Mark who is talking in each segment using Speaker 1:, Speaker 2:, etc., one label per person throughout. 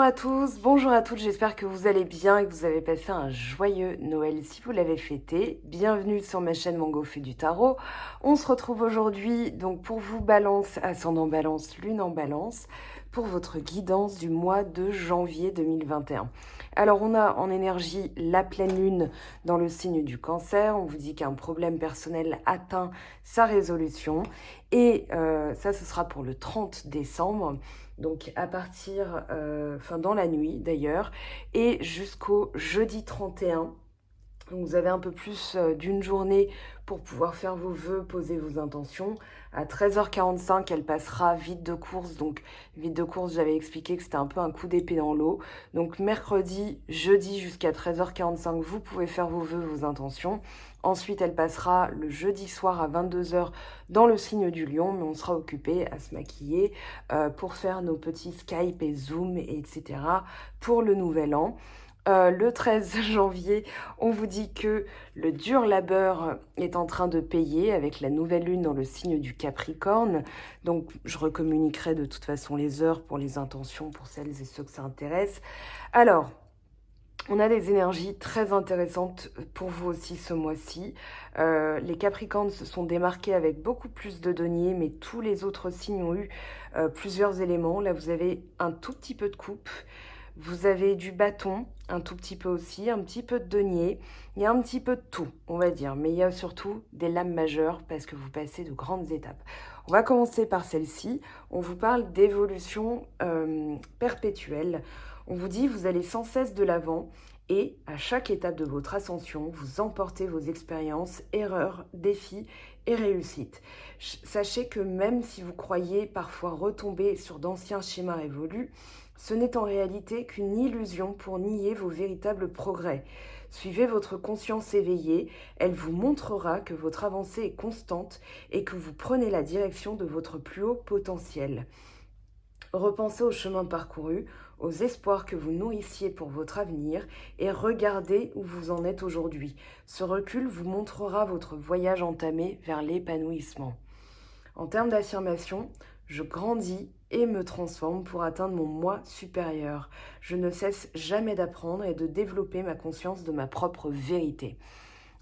Speaker 1: à tous, bonjour à toutes, j'espère que vous allez bien et que vous avez passé un joyeux Noël si vous l'avez fêté. Bienvenue sur ma chaîne Mango fait du tarot. On se retrouve aujourd'hui donc pour vous Balance, ascendant Balance, Lune en Balance, pour votre guidance du mois de janvier 2021. Alors on a en énergie la pleine lune dans le signe du Cancer, on vous dit qu'un problème personnel atteint sa résolution et ça ce sera pour le 30 décembre. Donc à partir, dans la nuit d'ailleurs, et jusqu'au jeudi 31. Donc vous avez un peu plus d'une journée pour pouvoir faire vos vœux, poser vos intentions. À 13h45, elle passera vide de course. Donc vide de course, j'avais expliqué que c'était un peu un coup d'épée dans l'eau. Donc mercredi, jeudi jusqu'à 13h45, vous pouvez faire vos vœux, vos intentions. Ensuite, elle passera le jeudi soir à 22h dans le signe du lion, mais on sera occupé à se maquiller pour faire nos petits Skype et Zoom, etc. pour le nouvel an. Le 13 janvier, on vous dit que le dur labeur est en train de payer avec la nouvelle lune dans le signe du Capricorne. Donc, je recommuniquerai de toute façon les heures pour les intentions pour celles et ceux que ça intéresse. Alors, on a des énergies très intéressantes pour vous aussi ce mois-ci. Les Capricornes se sont démarqués avec beaucoup plus de deniers, mais tous les autres signes ont eu plusieurs éléments. Là, vous avez un tout petit peu de coupe. Vous avez du bâton, un tout petit peu aussi, un petit peu de denier. Il y a un petit peu de tout, on va dire. Mais il y a surtout des lames majeures parce que vous passez de grandes étapes. On va commencer par celle-ci. On vous parle d'évolution perpétuelle. On vous dit, vous allez sans cesse de l'avant et à chaque étape de votre ascension, vous emportez vos expériences, erreurs, défis et réussites. Sachez que même si vous croyez parfois retomber sur d'anciens schémas révolus, ce n'est en réalité qu'une illusion pour nier vos véritables progrès. Suivez votre conscience éveillée, elle vous montrera que votre avancée est constante et que vous prenez la direction de votre plus haut potentiel. Repensez au chemin parcouru, aux espoirs que vous nourrissiez pour votre avenir et regardez où vous en êtes aujourd'hui. Ce recul vous montrera votre voyage entamé vers l'épanouissement. En termes d'affirmation, je grandis et me transforme pour atteindre mon moi supérieur. Je ne cesse jamais d'apprendre et de développer ma conscience de ma propre vérité.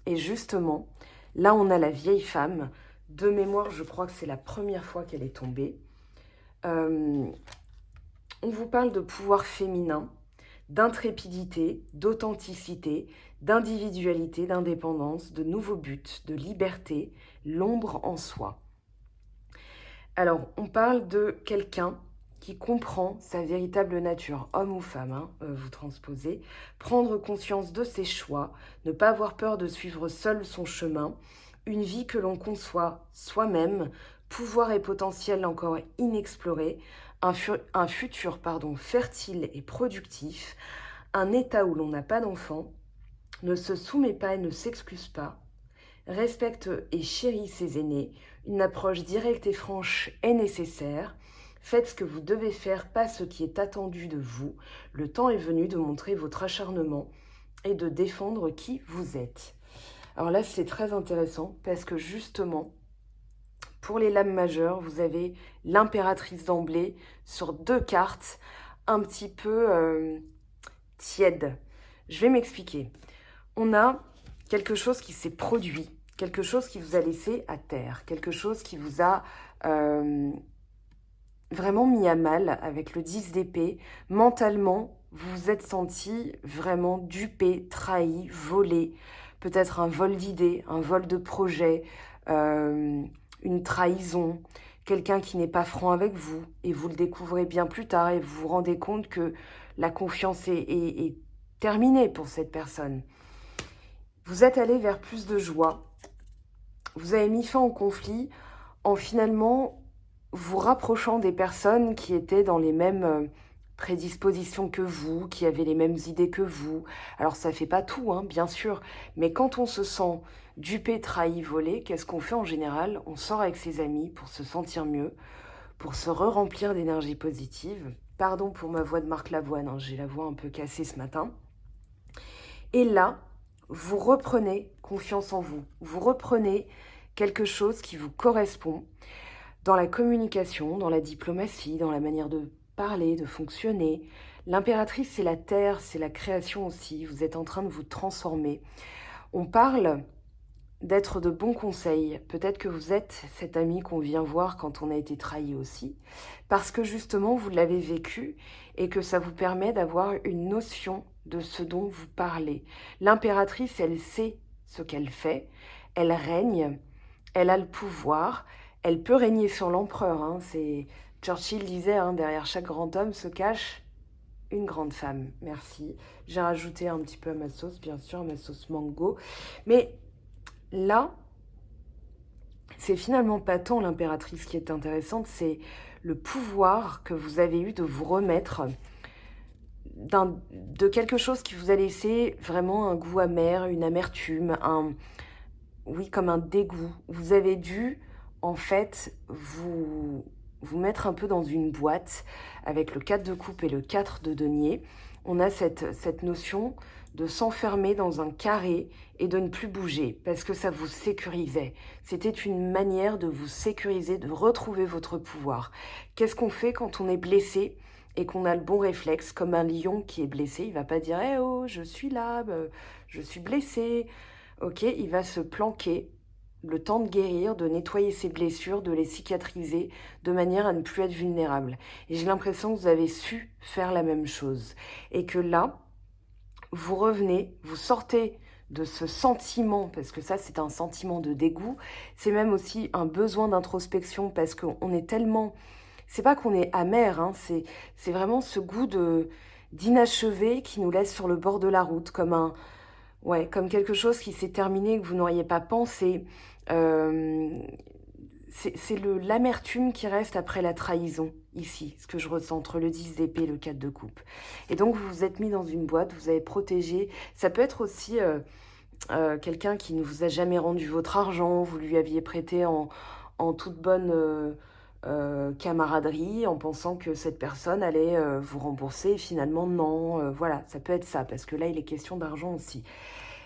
Speaker 1: Et justement, là on a la vieille femme. De mémoire, je crois que c'est la première fois qu'elle est tombée. On vous parle de pouvoir féminin, d'intrépidité, d'authenticité, d'individualité, d'indépendance, de nouveaux buts, de liberté, l'ombre en soi. Alors, on parle de quelqu'un qui comprend sa véritable nature, homme ou femme, vous transposez, prendre conscience de ses choix, ne pas avoir peur de suivre seul son chemin, une vie que l'on conçoit soi-même, pouvoir et potentiel encore inexploré, un futur fertile et productif, un état où l'on n'a pas d'enfant, ne se soumet pas et ne s'excuse pas, respecte et chérit ses aînés, une approche directe et franche est nécessaire. Faites ce que vous devez faire, pas ce qui est attendu de vous. Le temps est venu de montrer votre acharnement et de défendre qui vous êtes. Alors là, c'est très intéressant parce que justement, pour les lames majeures, vous avez l'impératrice d'emblée sur 2 cartes un petit peu tièdes. Je vais m'expliquer. On a quelque chose qui s'est produit, quelque chose qui vous a laissé à terre, quelque chose qui vous a vraiment mis à mal avec le 10 d'épée. Mentalement, vous vous êtes senti vraiment dupé, trahi, volé. Peut-être un vol d'idées, un vol de projets, une trahison, quelqu'un qui n'est pas franc avec vous. Et vous le découvrez bien plus tard et vous vous rendez compte que la confiance est terminée pour cette personne. Vous êtes allé vers plus de joie. Vous avez mis fin au conflit en finalement vous rapprochant des personnes qui étaient dans les mêmes prédispositions que vous, qui avaient les mêmes idées que vous. Alors ça fait pas tout, bien sûr, mais quand on se sent dupé, trahi, volé, qu'est-ce qu'on fait en général? On sort avec ses amis pour se sentir mieux, pour se re-remplir d'énergie positive. Pardon pour ma voix de Marc Lavoine, j'ai la voix un peu cassée ce matin. Et là, vous reprenez confiance en vous. Vous reprenez quelque chose qui vous correspond dans la communication, dans la diplomatie, dans la manière de parler, de fonctionner. L'impératrice, c'est la terre, c'est la création aussi. Vous êtes en train de vous transformer. On parle d'être de bons conseils. Peut-être que vous êtes cet ami qu'on vient voir quand on a été trahi aussi, parce que justement, vous l'avez vécu et que ça vous permet d'avoir une notion de ce dont vous parlez. L'impératrice, elle sait ce qu'elle fait, elle règne, elle a le pouvoir, elle peut régner sur l'empereur. Hein. C'est Churchill disait, hein, derrière chaque grand homme se cache une grande femme. Merci. J'ai rajouté un petit peu à ma sauce, bien sûr, à ma sauce mango. Mais là, c'est finalement pas tant l'impératrice qui est intéressante, c'est le pouvoir que vous avez eu de vous remettre de quelque chose qui vous a laissé vraiment un goût amer, une amertume, oui, comme un dégoût. Vous avez dû, en fait, vous mettre un peu dans une boîte avec le 4 de coupe et le 4 de denier. On a cette notion de s'enfermer dans un carré et de ne plus bouger parce que ça vous sécurisait. C'était une manière de vous sécuriser, de retrouver votre pouvoir. Qu'est-ce qu'on fait quand on est blessé et qu'on a le bon réflexe, comme un lion qui est blessé? Il va pas dire « Eh oh, je suis là, je suis blessé ». Ok, il va se planquer le temps de guérir, de nettoyer ses blessures, de les cicatriser, de manière à ne plus être vulnérable. Et j'ai l'impression que vous avez su faire la même chose. Et que là, vous revenez, vous sortez de ce sentiment, parce que ça c'est un sentiment de dégoût, c'est même aussi un besoin d'introspection, parce qu'on est tellement... C'est pas qu'on est amer, hein, c'est vraiment ce goût d'inachevé qui nous laisse sur le bord de la route, comme quelque chose qui s'est terminé, que vous n'auriez pas pensé. C'est l'amertume qui reste après la trahison, ici, ce que je ressens entre le 10 d'épée et le 4 de coupe. Et donc, vous vous êtes mis dans une boîte, vous avez protégé. Ça peut être aussi quelqu'un qui ne vous a jamais rendu votre argent, vous lui aviez prêté en toute bonne camaraderie, en pensant que cette personne allait vous rembourser, et finalement, non. Voilà, ça peut être ça, parce que là, il est question d'argent aussi.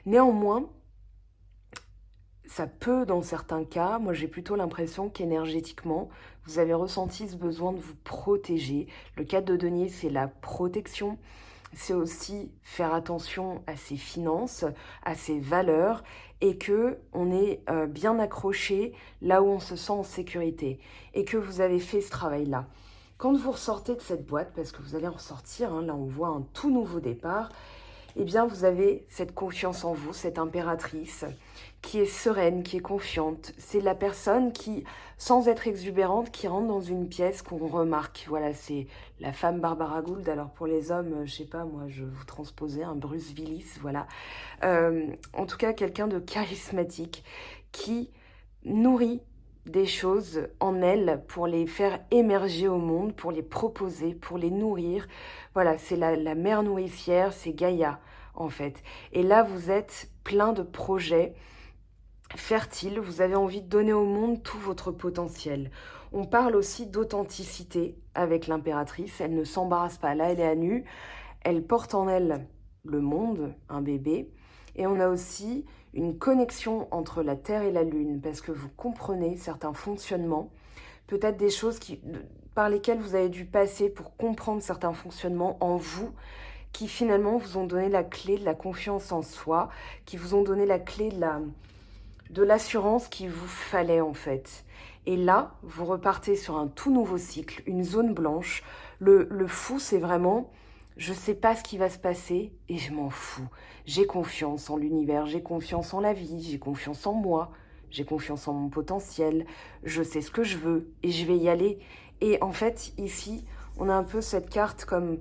Speaker 1: Néanmoins, ça peut, dans certains cas, moi j'ai plutôt l'impression qu'énergétiquement, vous avez ressenti ce besoin de vous protéger. Le 4 de denier, c'est la protection. C'est aussi faire attention à ses finances, à ses valeurs, et que on est bien accroché là où on se sent en sécurité, et que vous avez fait ce travail-là. Quand vous ressortez de cette boîte, parce que vous allez en ressortir, hein, là on voit un tout nouveau départ, eh bien vous avez cette confiance en vous, cette impératrice qui est sereine, qui est confiante. C'est la personne qui, sans être exubérante, qui rentre dans une pièce qu'on remarque. Voilà, c'est la femme Barbara Gould. Alors pour les hommes, je sais pas, moi je vous transposais un Bruce Willis, voilà. En tout cas, quelqu'un de charismatique qui nourrit des choses en elle pour les faire émerger au monde, pour les proposer, pour les nourrir. Voilà, c'est la mère nourricière, c'est Gaïa en fait. Et là, vous êtes plein de projets fertiles, vous avez envie de donner au monde tout votre potentiel. On parle aussi d'authenticité avec l'impératrice, elle ne s'embarrasse pas, là elle est à nu, elle porte en elle le monde, un bébé, et on a aussi une connexion entre la Terre et la Lune, parce que vous comprenez certains fonctionnements, peut-être des choses par lesquelles vous avez dû passer pour comprendre certains fonctionnements en vous, qui finalement vous ont donné la clé de la confiance en soi, qui vous ont donné la clé de l'assurance qu'il vous fallait en fait. Et là, vous repartez sur un tout nouveau cycle, une zone blanche. Le fou, c'est vraiment, je sais pas ce qui va se passer et je m'en fous. J'ai confiance en l'univers, j'ai confiance en la vie, j'ai confiance en moi, j'ai confiance en mon potentiel, je sais ce que je veux et je vais y aller. Et en fait, ici, on a un peu cette carte comme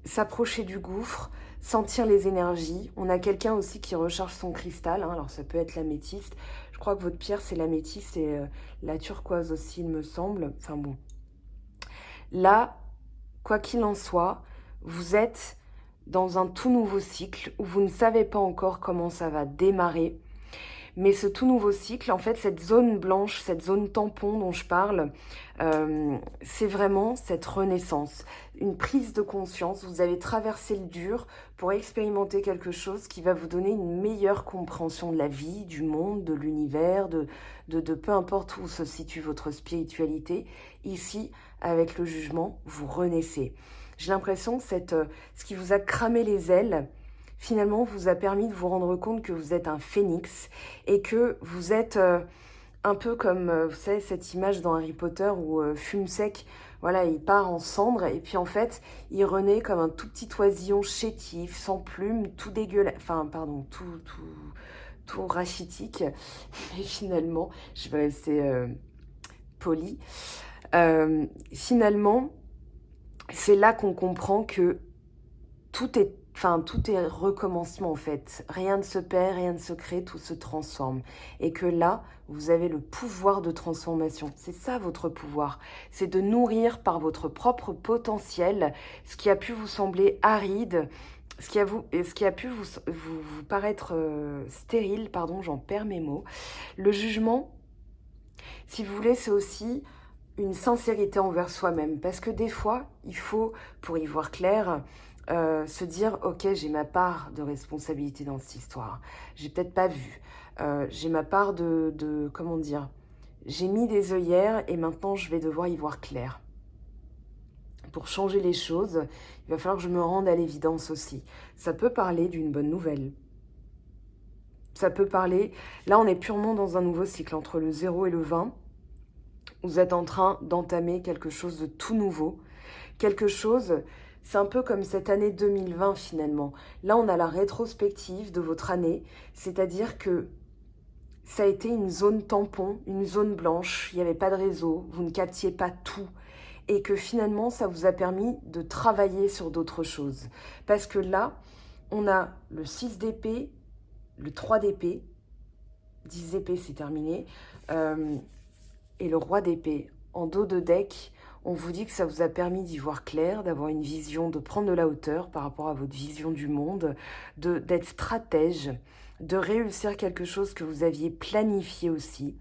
Speaker 1: s'approcher du gouffre, sentir les énergies. On a quelqu'un aussi qui recharge son cristal, hein. Alors ça peut être l'améthyste. Je crois que votre pierre, c'est l'améthyste et la turquoise aussi, il me semble. Enfin bon. Là, quoi qu'il en soit, vous êtes dans un tout nouveau cycle où vous ne savez pas encore comment ça va démarrer. Mais ce tout nouveau cycle, en fait, cette zone blanche, cette zone tampon dont je parle, c'est vraiment cette renaissance, une prise de conscience. Vous avez traversé le dur pour expérimenter quelque chose qui va vous donner une meilleure compréhension de la vie, du monde, de l'univers, de peu importe où se situe votre spiritualité. Ici, avec le jugement, vous renaissez. J'ai l'impression que ce qui vous a cramé les ailes, finalement, vous a permis de vous rendre compte que vous êtes un phénix et que vous êtes un peu comme, vous savez, cette image dans Harry Potter où Fumsec, voilà, il part en cendres et puis en fait, il renaît comme un tout petit oisillon chétif, sans plumes, tout dégueulasse, enfin, pardon, tout rachitique. Et finalement, je vais rester polie. Finalement, c'est là qu'on comprend que tout est recommencement en fait. Rien ne se perd, rien ne se crée, tout se transforme. Et que là, vous avez le pouvoir de transformation. C'est ça votre pouvoir. C'est de nourrir par votre propre potentiel ce qui a pu vous sembler aride, ce qui a pu vous paraître stérile, pardon, j'en perds mes mots. Le jugement, si vous voulez, c'est aussi une sincérité envers soi-même. Parce que des fois, il faut, pour y voir clair, se dire, ok, j'ai ma part de responsabilité dans cette histoire. J'ai peut-être pas vu. J'ai ma part comment dire, j'ai mis des œillères et maintenant je vais devoir y voir clair. Pour changer les choses, il va falloir que je me rende à l'évidence aussi. Ça peut parler d'une bonne nouvelle. Ça peut parler, là on est purement dans un nouveau cycle entre le 0 et le 20. Vous êtes en train d'entamer quelque chose de tout nouveau. Quelque chose, c'est un peu comme cette année 2020 finalement. Là, on a la rétrospective de votre année, c'est-à-dire que ça a été une zone tampon, une zone blanche, il n'y avait pas de réseau, vous ne captiez pas tout. Et que finalement, ça vous a permis de travailler sur d'autres choses. Parce que là, on a le 6 d'épée, le 3 d'épée, 10 d'épée, c'est terminé, et le roi d'épée. En dos de deck, on vous dit que ça vous a permis d'y voir clair, d'avoir une vision, de prendre de la hauteur par rapport à votre vision du monde, d'être stratège, de réussir quelque chose que vous aviez planifié aussi.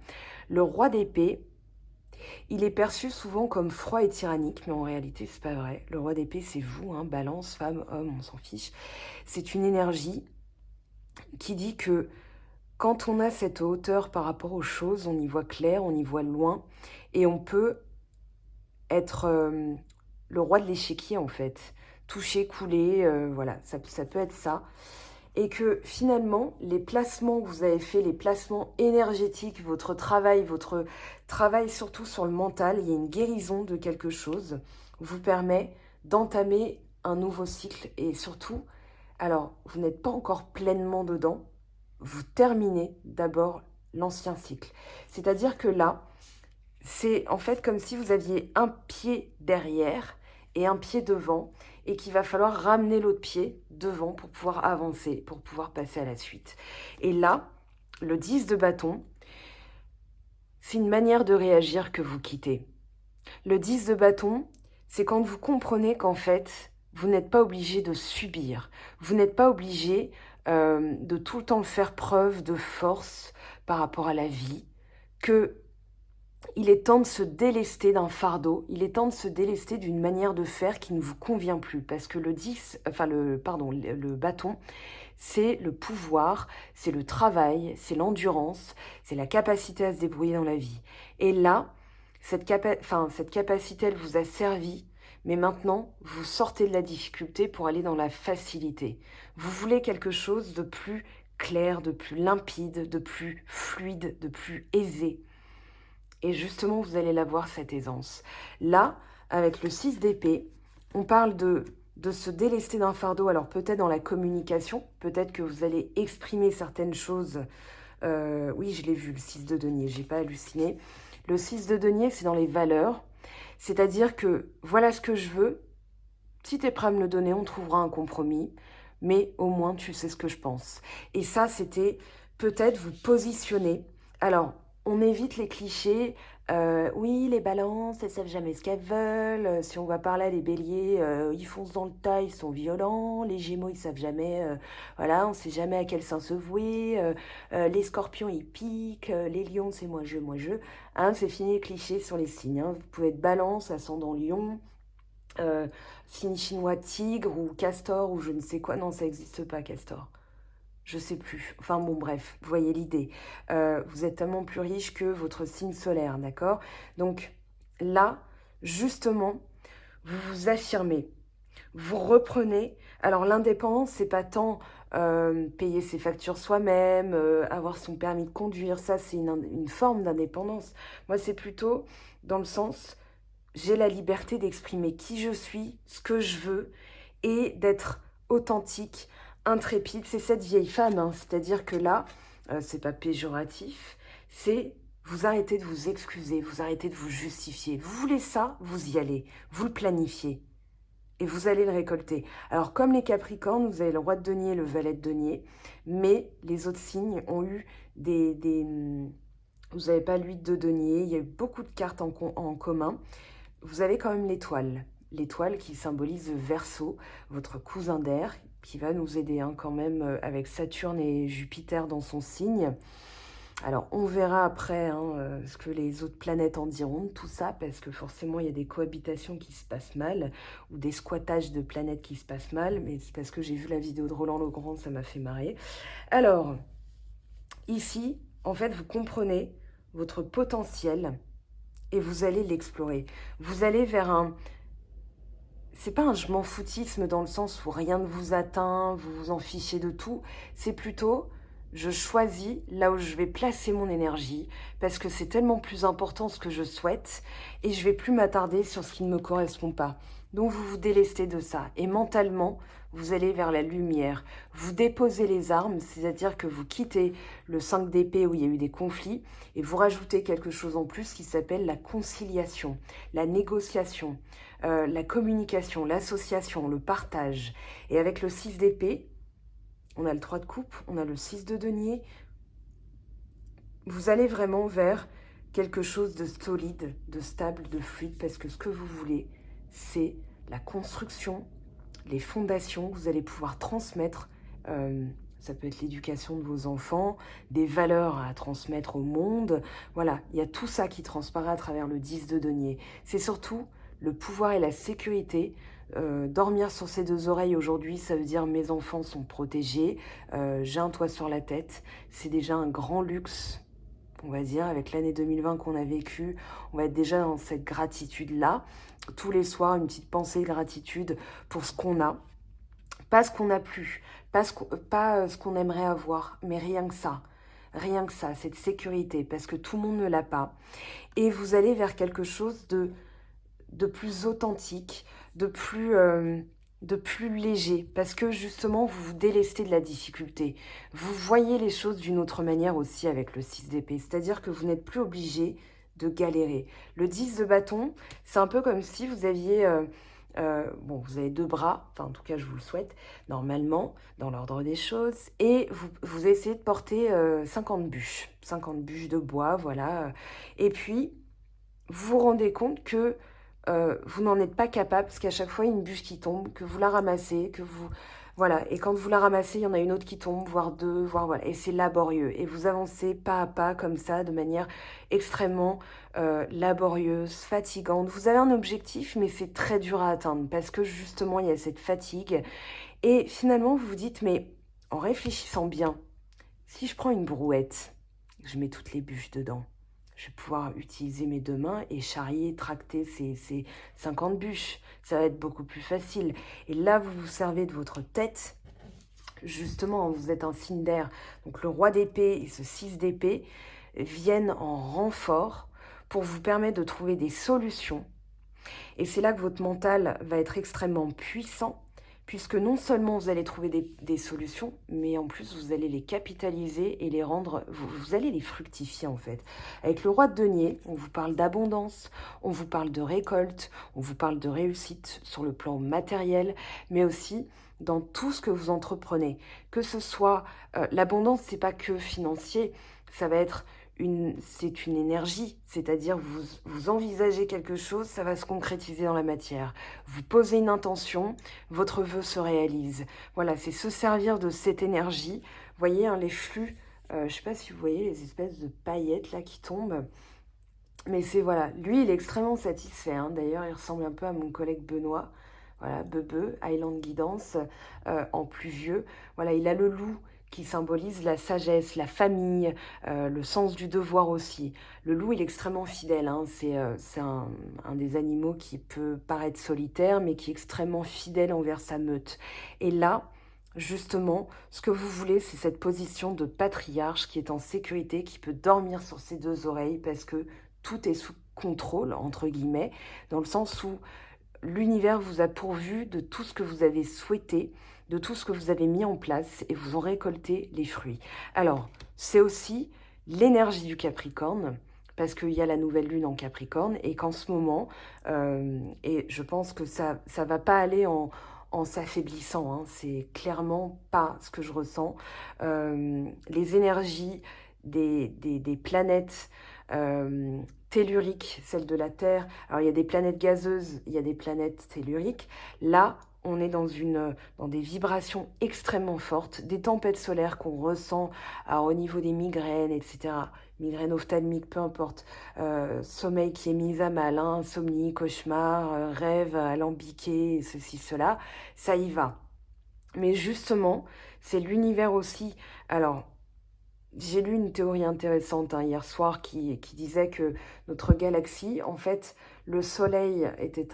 Speaker 1: Le roi d'épée, il est perçu souvent comme froid et tyrannique, mais en réalité, c'est pas vrai. Le roi d'épée, c'est vous, hein, balance, femme, homme, on s'en fiche. C'est une énergie qui dit que quand on a cette hauteur par rapport aux choses, on y voit clair, on y voit loin, et on peut être le roi de l'échiquier en fait. Toucher, couler, voilà, ça peut être ça. Et que finalement, les placements que vous avez faits, les placements énergétiques, votre travail surtout sur le mental, il y a une guérison de quelque chose, vous permet d'entamer un nouveau cycle. Et surtout, alors, vous n'êtes pas encore pleinement dedans, vous terminez d'abord l'ancien cycle. C'est-à-dire que là, c'est en fait comme si vous aviez un pied derrière et un pied devant et qu'il va falloir ramener l'autre pied devant pour pouvoir avancer, pour pouvoir passer à la suite. Et là, le 10 de bâton, c'est une manière de réagir que vous quittez. Le 10 de bâton, c'est quand vous comprenez qu'en fait, vous n'êtes pas obligé de subir. Vous n'êtes pas obligé de tout le temps faire preuve de force par rapport à la vie, que il est temps de se délester d'un fardeau, il est temps de se délester d'une manière de faire qui ne vous convient plus. Parce que le bâton, c'est le pouvoir, c'est le travail, c'est l'endurance, c'est la capacité à se débrouiller dans la vie. Et là, cette capacité, elle vous a servi, mais maintenant, vous sortez de la difficulté pour aller dans la facilité. Vous voulez quelque chose de plus clair, de plus limpide, de plus fluide, de plus aisé. Et justement, vous allez l'avoir, cette aisance. Là, avec le 6 d'épée, on parle de se délester d'un fardeau. Alors peut-être dans la communication, peut-être que vous allez exprimer certaines choses. Oui, je l'ai vu, le 6 de denier, j'ai pas halluciné. Le 6 de denier, c'est dans les valeurs. C'est-à-dire que voilà ce que je veux. Si tu es prêt à me le donner, on trouvera un compromis. Mais au moins, tu sais ce que je pense. Et ça, c'était peut-être vous positionner. Alors, on évite les clichés. Oui, les balances, elles savent jamais ce qu'elles veulent. Si on va parler à les béliers, ils foncent dans le tas, ils sont violents. Les gémeaux, ils savent jamais. Voilà, on sait jamais à quel sein se vouer. Les scorpions, ils piquent. Les lions, c'est moi, je, moi, je. Hein, c'est fini les clichés sur les signes. Hein. Vous pouvez être balance, ascendant lion. Signe chinois tigre ou castor ou je ne sais quoi. Non, ça n'existe pas, castor. Je sais plus. Enfin bon, bref, vous voyez l'idée. Vous êtes tellement plus riche que votre signe solaire, d'accord? Donc là, justement, vous vous affirmez. Vous reprenez. Alors l'indépendance, c'est pas tant payer ses factures soi-même, avoir son permis de conduire, ça c'est une forme d'indépendance. Moi, c'est plutôt dans le sens, j'ai la liberté d'exprimer qui je suis, ce que je veux, et d'être authentique, intrépide. C'est cette vieille femme, hein. C'est-à-dire que là, c'est pas péjoratif, c'est vous arrêtez de vous excuser, vous arrêtez de vous justifier. Vous voulez ça, vous y allez, vous le planifiez et vous allez le récolter. Alors comme les Capricornes, vous avez le roi de denier et le valet de denier, mais les autres signes ont eu vous n'avez pas l'huile de denier, il y a eu beaucoup de cartes en commun. Vous avez quand même l'étoile qui symbolise le Verseau, votre cousin d'air, qui va nous aider hein, quand même avec Saturne et Jupiter dans son signe. Alors, on verra après hein, ce que les autres planètes en diront de tout ça, parce que forcément, il y a des cohabitations qui se passent mal, ou des squattages de planètes qui se passent mal, mais c'est parce que j'ai vu la vidéo de Roland Legrand, ça m'a fait marrer. Alors, ici, en fait, vous comprenez votre potentiel et vous allez l'explorer. Vous allez vers un... C'est pas un je m'en foutisme dans le sens où rien ne vous atteint, vous vous en fichez de tout, c'est plutôt... Je choisis là où je vais placer mon énergie parce que c'est tellement plus important ce que je souhaite et je vais plus m'attarder sur ce qui ne me correspond pas. Donc vous vous délestez de ça et mentalement, vous allez vers la lumière. Vous déposez les armes, c'est-à-dire que vous quittez le 5 d'épée où il y a eu des conflits et vous rajoutez quelque chose en plus qui s'appelle la conciliation, la négociation, la communication, l'association, le partage. Et avec le 6 d'épée, on a le 3 de coupe, on a le 6 de denier. Vous allez vraiment vers quelque chose de solide, de stable, de fluide, parce que ce que vous voulez, c'est la construction, les fondations. Vous allez pouvoir transmettre, ça peut être l'éducation de vos enfants, des valeurs à transmettre au monde. Voilà, il y a tout ça qui transparaît à travers le 10 de denier. C'est surtout le pouvoir et la sécurité. Dormir sur ses deux oreilles aujourd'hui, ça veut dire mes enfants sont protégés, j'ai un toit sur la tête, c'est déjà un grand luxe, on va dire, avec l'année 2020 qu'on a vécue, on va être déjà dans cette gratitude-là, tous les soirs une petite pensée de gratitude pour ce qu'on a, pas ce qu'on n'a plus, pas ce qu'on aimerait avoir, mais rien que ça, cette sécurité, parce que tout le monde ne l'a pas, et vous allez vers quelque chose de plus authentique, de plus léger, parce que justement, vous vous délestez de la difficulté. Vous voyez les choses d'une autre manière aussi avec le 6 d'épée, c'est-à-dire que vous n'êtes plus obligé de galérer. Le 10 de bâton, c'est un peu comme si vous aviez... bon, vous avez deux bras, enfin en tout cas je vous le souhaite, normalement, dans l'ordre des choses, et vous essayez de porter 50 bûches de bois, voilà, et puis vous vous rendez compte que vous n'en êtes pas capable, parce qu'à chaque fois, il y a une bûche qui tombe, que vous la ramassez, que vous... Voilà, et quand vous la ramassez, il y en a une autre qui tombe, voire deux, voire voilà, et c'est laborieux. Et vous avancez pas à pas, comme ça, de manière extrêmement laborieuse, fatigante. Vous avez un objectif, mais c'est très dur à atteindre, parce que justement, il y a cette fatigue. Et finalement, vous vous dites, mais en réfléchissant bien, si je prends une brouette, je mets toutes les bûches dedans, je vais pouvoir utiliser mes deux mains et charrier, tracter ces 50 bûches. Ça va être beaucoup plus facile. Et là, vous vous servez de votre tête. Justement, vous êtes un signe d'air. Donc le roi d'épée et ce 6 d'épée viennent en renfort pour vous permettre de trouver des solutions. Et c'est là que votre mental va être extrêmement puissant, puisque non seulement vous allez trouver des solutions, mais en plus vous allez les capitaliser et les rendre, vous allez les fructifier en fait. Avec le roi de denier, on vous parle d'abondance, on vous parle de récolte, on vous parle de réussite sur le plan matériel, mais aussi dans tout ce que vous entreprenez. Que ce soit, l'abondance, c'est pas que financier, ça va être c'est une énergie, c'est-à-dire vous envisagez quelque chose, ça va se concrétiser dans la matière. Vous posez une intention, votre vœu se réalise. Voilà, c'est se servir de cette énergie. Vous voyez, hein, les flux, je ne sais pas si vous voyez les espèces de paillettes là qui tombent. Mais c'est voilà, lui il est extrêmement satisfait. Hein. D'ailleurs, il ressemble un peu à mon collègue Benoît. Voilà, Bebe, Highland Guidance, en plus vieux. Voilà, il a le loup qui symbolise la sagesse, la famille, le sens du devoir aussi. Le loup, il est extrêmement fidèle, hein. C'est un des animaux qui peut paraître solitaire, mais qui est extrêmement fidèle envers sa meute. Et là, justement, ce que vous voulez, c'est cette position de patriarche qui est en sécurité, qui peut dormir sur ses deux oreilles parce que tout est sous contrôle, entre guillemets, dans le sens où l'univers vous a pourvu de tout ce que vous avez souhaité, de tout ce que vous avez mis en place et vous en récoltez les fruits. Alors, c'est aussi l'énergie du Capricorne, parce qu'il y a la nouvelle lune en Capricorne et qu'en ce moment, et je pense que ça va pas aller en s'affaiblissant, hein, c'est clairement pas ce que je ressens. Les énergies des planètes telluriques, celles de la Terre. Alors, il y a des planètes gazeuses, il y a des planètes telluriques. Là, on est dans des vibrations extrêmement fortes, des tempêtes solaires qu'on ressent alors, au niveau des migraines, etc. Migraines ophtalmiques, peu importe. Sommeil qui est mis à mal, hein, insomnie, cauchemar, rêve alambiqué, ceci, cela. Ça y va. Mais justement, c'est l'univers aussi. Alors, j'ai lu une théorie intéressante hein, hier soir qui disait que notre galaxie, en fait, le Soleil était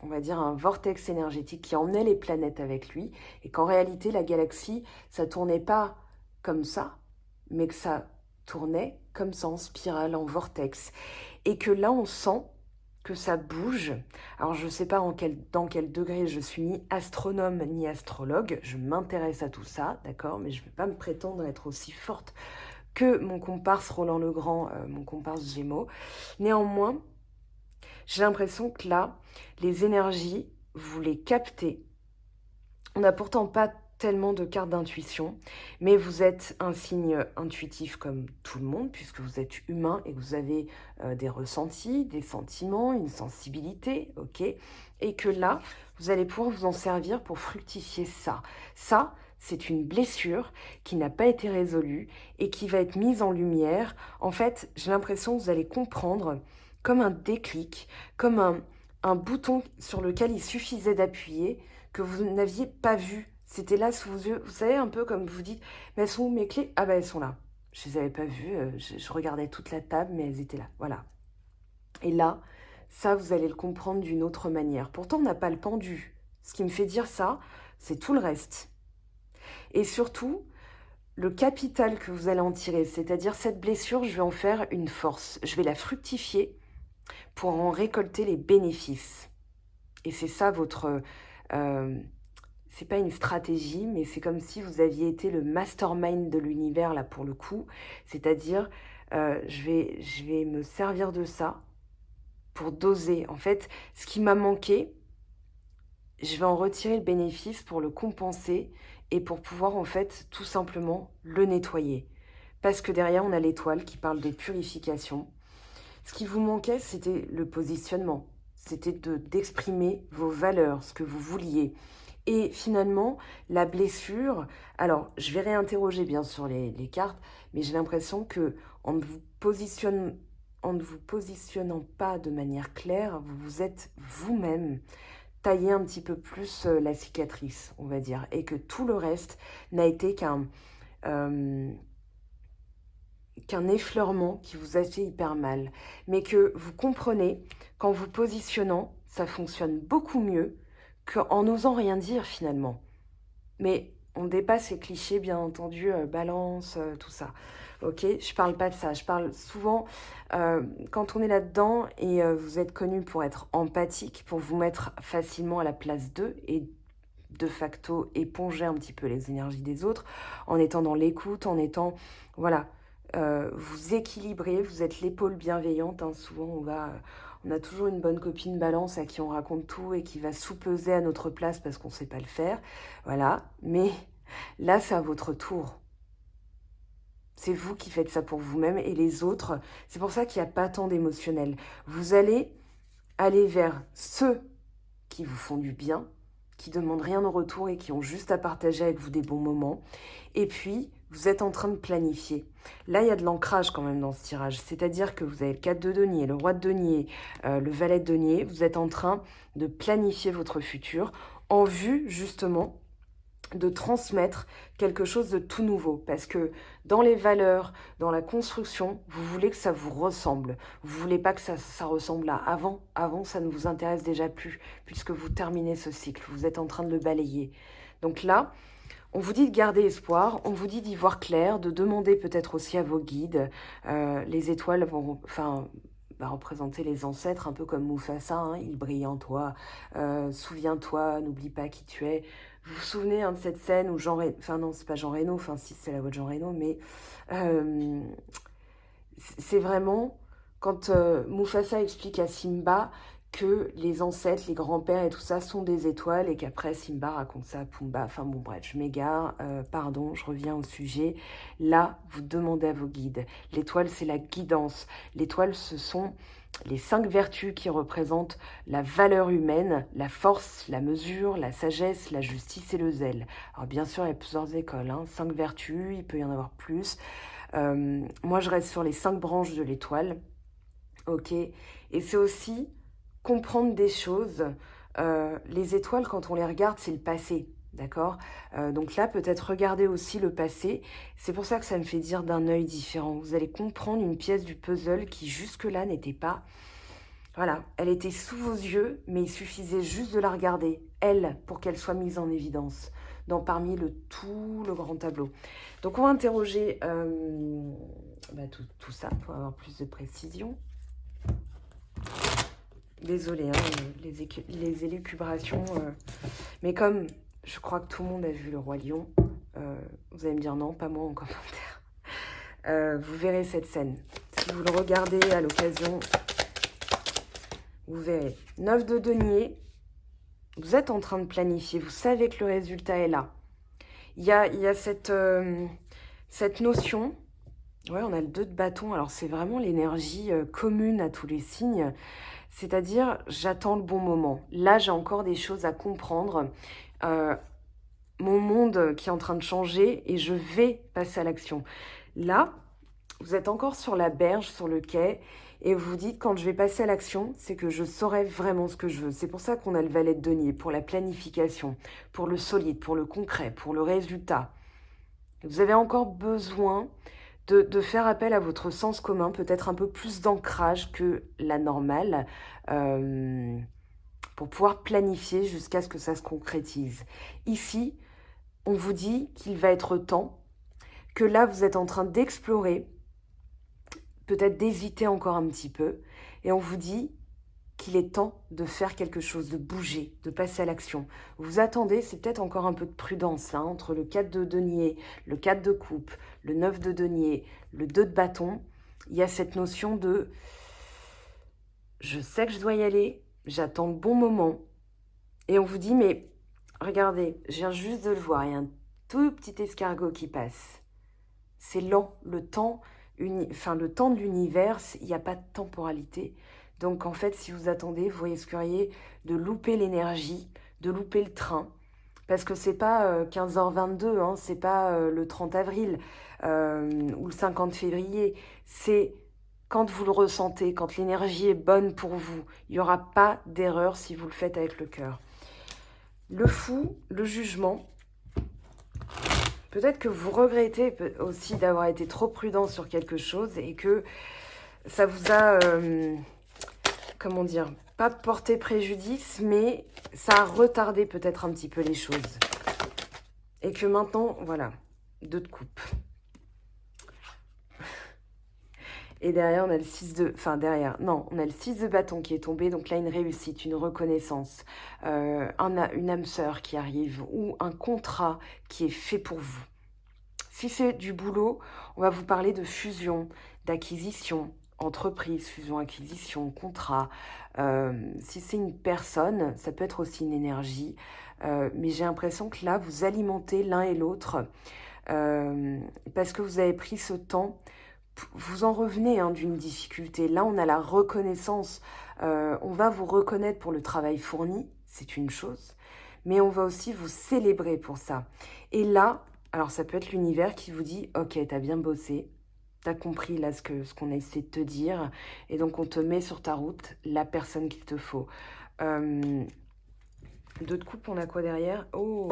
Speaker 1: on va dire, un vortex énergétique qui emmenait les planètes avec lui, et qu'en réalité, la galaxie, ça tournait pas comme ça, mais que ça tournait comme ça, en spirale, en vortex. Et que là, on sent que ça bouge. Alors, je ne sais pas dans quel degré je suis ni astronome ni astrologue, je m'intéresse à tout ça, d'accord, mais je ne vais pas me prétendre être aussi forte que mon comparse Roland Legrand, mon comparse Gémeaux. Néanmoins, j'ai l'impression que là, les énergies, vous les captez. On n'a pourtant pas tellement de cartes d'intuition, mais vous êtes un signe intuitif comme tout le monde, puisque vous êtes humain et que vous avez des ressentis, des sentiments, une sensibilité, ok? Et que là, vous allez pouvoir vous en servir pour fructifier ça. Ça, c'est une blessure qui n'a pas été résolue et qui va être mise en lumière. En fait, j'ai l'impression que vous allez comprendre comme un déclic, comme un bouton sur lequel il suffisait d'appuyer, que vous n'aviez pas vu. C'était là sous vos yeux. Vous savez, un peu comme vous dites, mais elles sont où mes clés? Ah ben elles sont là. Je les avais pas vues, je regardais toute la table, mais elles étaient là. Voilà. Et là, ça, vous allez le comprendre d'une autre manière. Pourtant, on n'a pas le pendu. Ce qui me fait dire ça, c'est tout le reste. Et surtout, le capital que vous allez en tirer, c'est-à-dire cette blessure, je vais en faire une force. Je vais la fructifier pour en récolter les bénéfices. Et c'est ça votre... c'est pas une stratégie, mais c'est comme si vous aviez été le mastermind de l'univers, là, pour le coup. C'est-à-dire, je vais me servir de ça pour doser. En fait, ce qui m'a manqué, je vais en retirer le bénéfice pour le compenser et pour pouvoir, en fait, tout simplement le nettoyer. Parce que derrière, on a l'étoile qui parle de purification. Ce qui vous manquait, c'était le positionnement. C'était d'exprimer vos valeurs, ce que vous vouliez. Et finalement, la blessure... Alors, je vais réinterroger bien sûr les cartes, mais j'ai l'impression que en ne vous positionnant pas de manière claire, vous vous êtes vous-même taillé un petit peu plus la cicatrice, on va dire. Et que tout le reste n'a été qu'un effleurement qui vous a fait hyper mal, mais que vous comprenez qu'en vous positionnant, ça fonctionne beaucoup mieux qu'en n'osant rien dire finalement. Mais on dépasse les clichés, bien entendu, balance, tout ça. Ok, je parle pas de ça, je parle souvent quand on est là-dedans et vous êtes connu pour être empathique, pour vous mettre facilement à la place d'eux et de facto éponger un petit peu les énergies des autres, en étant dans l'écoute, en étant, voilà, vous équilibrez, vous êtes l'épaule bienveillante, hein, souvent on a toujours une bonne copine balance à qui on raconte tout et qui va sous-peser à notre place parce qu'on ne sait pas le faire, voilà, mais là c'est à votre tour. C'est vous qui faites ça pour vous-même et les autres, c'est pour ça qu'il n'y a pas tant d'émotionnel. Vous allez aller vers ceux qui vous font du bien, qui demandent rien en retour et qui ont juste à partager avec vous des bons moments. Et puis, vous êtes en train de planifier. Là, il y a de l'ancrage quand même dans ce tirage. C'est-à-dire que vous avez le 4 de denier, le roi de denier, le valet de denier. Vous êtes en train de planifier votre futur en vue, justement, de transmettre quelque chose de tout nouveau. Parce que dans les valeurs, dans la construction, vous voulez que ça vous ressemble. Vous voulez pas que ça ressemble à avant. Avant, ça ne vous intéresse déjà plus, puisque vous terminez ce cycle. Vous êtes en train de le balayer. Donc là, on vous dit de garder espoir, on vous dit d'y voir clair, de demander peut-être aussi à vos guides. Les étoiles vont... représenter les ancêtres, un peu comme Mufasa, hein, il brille en toi, souviens-toi, n'oublie pas qui tu es. Vous vous souvenez de cette scène où Jean Reno, enfin non, c'est pas Jean Reno, enfin si c'est la voix de Jean Reno, mais c'est vraiment quand Mufasa explique à Simba que les ancêtres, les grands-pères et tout ça sont des étoiles et qu'après Simba raconte ça à Pumba. Enfin bon bref, je m'égare, pardon, je reviens au sujet. Là, vous demandez à vos guides. L'étoile, c'est la guidance. L'étoile, ce sont les 5 vertus qui représentent la valeur humaine, la force, la mesure, la sagesse, la justice et le zèle. Alors bien sûr, il y a plusieurs écoles, 5 vertus, il peut y en avoir plus. Moi, je reste sur les 5 branches de l'étoile. Ok. Et c'est aussi comprendre des choses. Les étoiles, quand on les regarde, c'est le passé. D'accord. Donc là, peut-être regarder aussi le passé. C'est pour ça que ça me fait dire d'un œil différent. Vous allez comprendre une pièce du puzzle qui jusque-là n'était pas... Voilà, elle était sous vos yeux, mais il suffisait juste de la regarder, elle, pour qu'elle soit mise en évidence, parmi tout le grand tableau. Donc on va interroger tout ça pour avoir plus de précision. Désolée, les élucubrations. Mais comme je crois que tout le monde a vu Le Roi Lion, vous allez me dire non, pas moi en commentaire. Vous verrez cette scène. Si vous le regardez à l'occasion, vous verrez. 9 de denier, vous êtes en train de planifier, vous savez que le résultat est là. Il y a cette notion, ouais, on a le 2 de bâton, alors c'est vraiment l'énergie commune à tous les signes, c'est-à-dire j'attends le bon moment. Là, j'ai encore des choses à comprendre, mon monde qui est en train de changer et je vais passer à l'action. Là, vous êtes encore sur la berge, sur le quai, et vous vous dites, quand je vais passer à l'action, c'est que je saurai vraiment ce que je veux. C'est pour ça qu'on a le valet de denier, pour la planification, pour le solide, pour le concret, pour le résultat. Vous avez encore besoin de faire appel à votre sens commun, peut-être un peu plus d'ancrage que la normale, pour pouvoir planifier jusqu'à ce que ça se concrétise. Ici, on vous dit qu'il va être temps, que là, vous êtes en train d'explorer, peut-être d'hésiter encore un petit peu, et on vous dit qu'il est temps de faire quelque chose, de bouger, de passer à l'action. Vous attendez, c'est peut-être encore un peu de prudence, là, entre le 4 de denier, le 4 de coupe, le 9 de denier, le 2 de bâton. Il y a cette notion de « je sais que je dois y aller, j'attends le bon moment ». Et on vous dit « mais regardez, je viens juste de le voir, il y a un tout petit escargot qui passe. C'est lent, le temps de l'univers, il n'y a pas de temporalité. Donc en fait, si vous attendez, vous risqueriez de louper l'énergie, de louper le train. Parce que c'est pas 15h22, c'est pas le 30 avril ou le 50 février. C'est quand vous le ressentez, quand l'énergie est bonne pour vous. Il n'y aura pas d'erreur si vous le faites avec le cœur. Le fou, le jugement. Peut-être que vous regrettez aussi d'avoir été trop prudent sur quelque chose et que ça vous a, comment dire, pas porté préjudice, mais ça a retardé peut-être un petit peu les choses. Et que maintenant, voilà, 2 de coupe. Et derrière, on a le 6 de... Enfin, derrière, non, on a le 6 de bâton qui est tombé. Donc là, une réussite, une reconnaissance, une âme sœur qui arrive ou un contrat qui est fait pour vous. Si c'est du boulot, on va vous parler de fusion, d'acquisition, entreprise, fusion-acquisition, contrat. Si c'est une personne, ça peut être aussi une énergie. Mais j'ai l'impression que là, vous alimentez l'un et l'autre parce que vous avez pris ce temps. Vous en revenez d'une difficulté. Là, on a la reconnaissance. On va vous reconnaître pour le travail fourni, c'est une chose. Mais on va aussi vous célébrer pour ça. Et là, alors ça peut être l'univers qui vous dit « Ok, t'as bien bossé, t'as compris là ce qu'on a essayé de te dire. Et donc, on te met sur ta route la personne qu'il te faut. 2 de coupe, on a quoi derrière? Oh,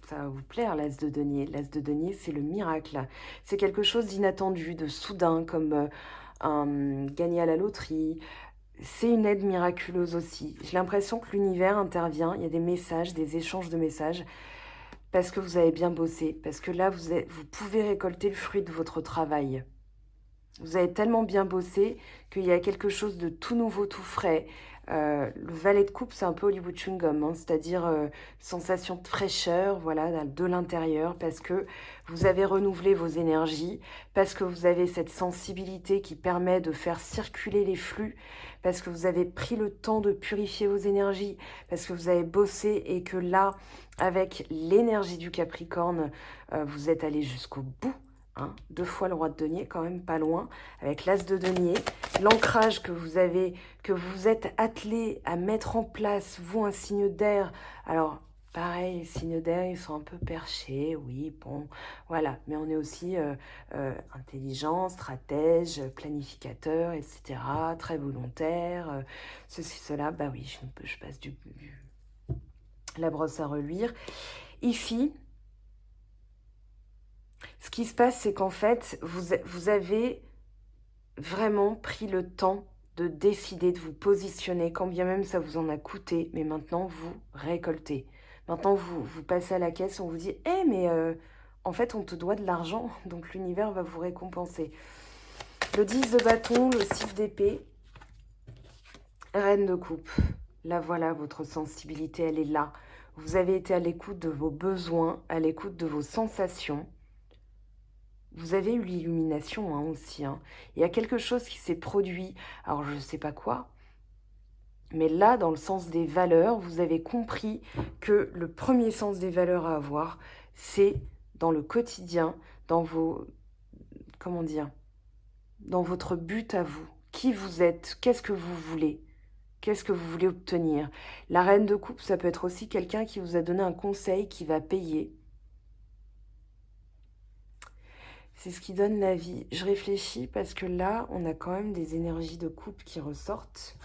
Speaker 1: ça va vous plaire, l'as de denier. L'as de denier, c'est le miracle. C'est quelque chose d'inattendu, de soudain, comme gagner à la loterie. C'est une aide miraculeuse aussi. J'ai l'impression que l'univers intervient, il y a des messages, des échanges de messages, parce que vous avez bien bossé, parce que là, vous pouvez récolter le fruit de votre travail. Vous avez tellement bien bossé qu'il y a quelque chose de tout nouveau, tout frais. Le valet de coupe, c'est un peu Hollywood chewing gum, hein, c'est-à-dire sensation de fraîcheur, voilà, de l'intérieur, parce que vous avez renouvelé vos énergies, parce que vous avez cette sensibilité qui permet de faire circuler les flux, parce que vous avez pris le temps de purifier vos énergies, parce que vous avez bossé et que là, avec l'énergie du Capricorne, vous êtes allé jusqu'au bout. Hein, 2 fois le roi de denier, quand même pas loin, avec l'as de denier, l'ancrage que vous avez, que vous êtes attelé à mettre en place, vous, un signe d'air. Alors, pareil, les signes d'air, ils sont un peu perchés, oui, bon, voilà. Mais on est aussi intelligent, stratège, planificateur, etc., très volontaire, ceci, cela. Bah oui, je passe la brosse à reluire. Ici, ce qui se passe, c'est qu'en fait, vous avez vraiment pris le temps de décider, de vous positionner, quand bien même ça vous en a coûté, mais maintenant vous récoltez. Maintenant, vous passez à la caisse, on vous dit « Eh, mais en fait, on te doit de l'argent, donc l'univers va vous récompenser. » Le 10 de bâton, le 6 d'épée, reine de coupe. Là, voilà, votre sensibilité, elle est là. Vous avez été à l'écoute de vos besoins, à l'écoute de vos sensations. Vous avez eu l'illumination hein, aussi. Hein. Il y a quelque chose qui s'est produit. Alors, je ne sais pas quoi. Mais là, dans le sens des valeurs, vous avez compris que le premier sens des valeurs à avoir, c'est dans le quotidien, dans vos... Comment dire? Dans votre but à vous. Qui vous êtes? Qu'est-ce que vous voulez? Qu'est-ce que vous voulez obtenir? La reine de coupe, ça peut être aussi quelqu'un qui vous a donné un conseil qui va payer. C'est ce qui donne la vie. Je réfléchis parce que là, on a quand même des énergies de couple qui ressortent.